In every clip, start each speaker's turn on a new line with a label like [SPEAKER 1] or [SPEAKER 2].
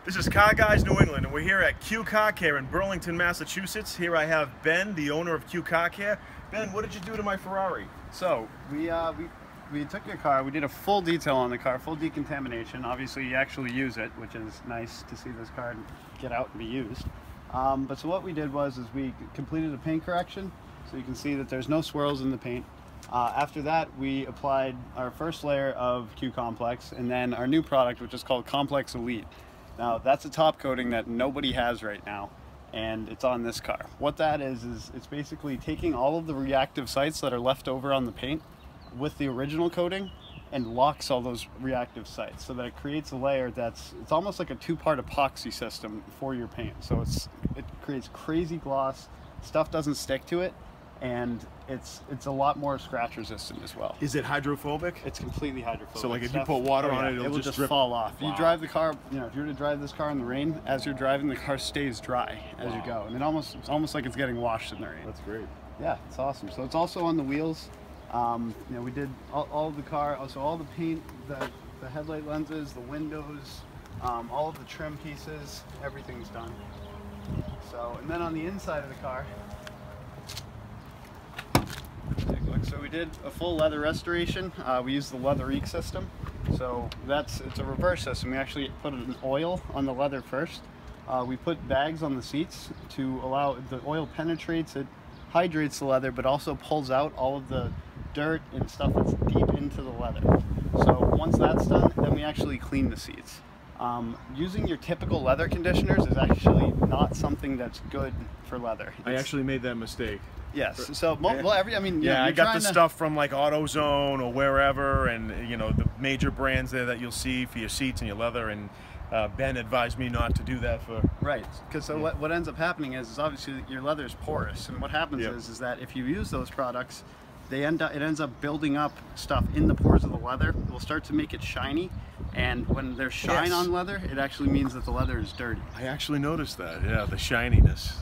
[SPEAKER 1] This is Car Guys New England, and we're here at Q Car Care in Burlington, Massachusetts. Here I have Ben, the owner of Q Car Care. Ben, what did you do to my Ferrari?
[SPEAKER 2] So we took your car, we did a full detail on the car, full decontamination. Obviously you actually use it, which is nice to see this car get out and be used. But so what we did was we completed a paint correction, so you can see that there's no swirls in the paint. After that, we applied our first layer of Q Complex, and then our new product, which is called Complex Elite. Now that's a top coating that nobody has right now, and it's on this car. What that is it's basically taking all of the reactive sites that are left over on the paint with the original coating and locks all those reactive sites, so that it creates a layer it's almost like a two-part epoxy system for your paint. So it creates crazy gloss, stuff doesn't stick to it, and it's a lot more scratch resistant as well.
[SPEAKER 1] Is it hydrophobic?
[SPEAKER 2] It's completely hydrophobic.
[SPEAKER 1] So like if you put water on it,
[SPEAKER 2] it will just
[SPEAKER 1] drip.
[SPEAKER 2] fall off.
[SPEAKER 1] Wow.
[SPEAKER 2] You drive the car, if you were to drive this car in the rain, as you're driving, the car stays dry as you go, and it's almost like it's getting washed in the rain.
[SPEAKER 1] That's great.
[SPEAKER 2] Yeah, it's awesome. So it's also on the wheels. We did all of the car, so all the paint, the headlight lenses, the windows, all of the trim pieces, everything's done. So, and then on the inside of the car, take a look. So we did a full leather restoration. We used the Leather Eek system. So it's a reverse system. We actually put an oil on the leather first. We put bags on the seats to allow the oil penetrates it, hydrates the leather, but also pulls out all of the dirt and stuff that's deep into the leather. So once that's done, then we actually clean the seats. Using your typical leather conditioners is actually not something that's good for leather.
[SPEAKER 1] I actually made that mistake.
[SPEAKER 2] Yes. So
[SPEAKER 1] I got the stuff from like AutoZone or wherever, and the major brands there that you'll see for your seats and your leather, and Ben advised me not to do that for...
[SPEAKER 2] Right, because what ends up happening is obviously your leather is porous, and what happens is that if you use those products, it ends up building up stuff in the pores of the leather. It will start to make it shiny, and when there's shine on leather, it actually means that the leather is dirty.
[SPEAKER 1] I actually noticed that, yeah, the shininess.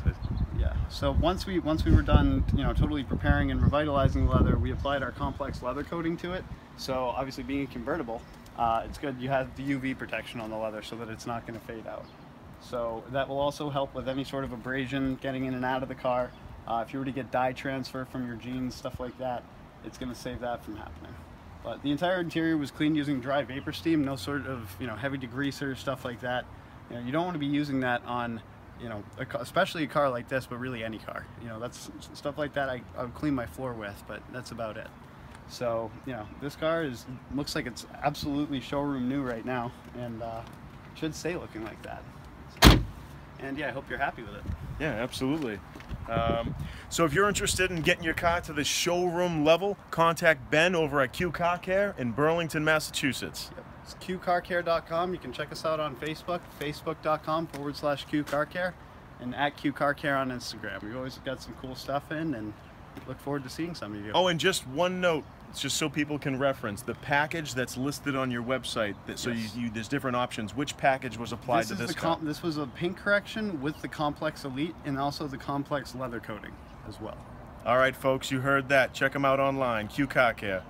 [SPEAKER 2] Yeah, so once we were done, totally preparing and revitalizing the leather, we applied our complex leather coating to it. So obviously being a convertible, it's good you have the UV protection on the leather so that it's not going to fade out. So that will also help with any sort of abrasion getting in and out of the car. If you were to get dye transfer from your jeans, stuff like that, it's going to save that from happening. But the entire interior was cleaned using dry vapor steam, no sort of heavy degreaser, stuff like that. You don't want to be using that on especially a car like this, but really any car. That's stuff like that I would clean my floor with, but that's about it. So this car looks like it's absolutely showroom new right now, and should stay looking like that. And yeah, I hope you're happy with it.
[SPEAKER 1] Yeah, absolutely. So if you're interested in getting your car to the showroom level, contact Ben over at Q Car Care in Burlington, Massachusetts.
[SPEAKER 2] Yep. It's qcarcare.com. You can check us out on Facebook, facebook.com/QCarCare, and at Q Car Care on Instagram. We've always got some cool stuff in, and look forward to seeing some of you.
[SPEAKER 1] Oh, and just one note, just so people can reference the package that's listed on your website. So there's different options. Which package was applied to this car?
[SPEAKER 2] This was a paint correction with the Complex Elite and also the Complex leather coating as well.
[SPEAKER 1] All right, folks, you heard that. Check them out online, Q Car Care.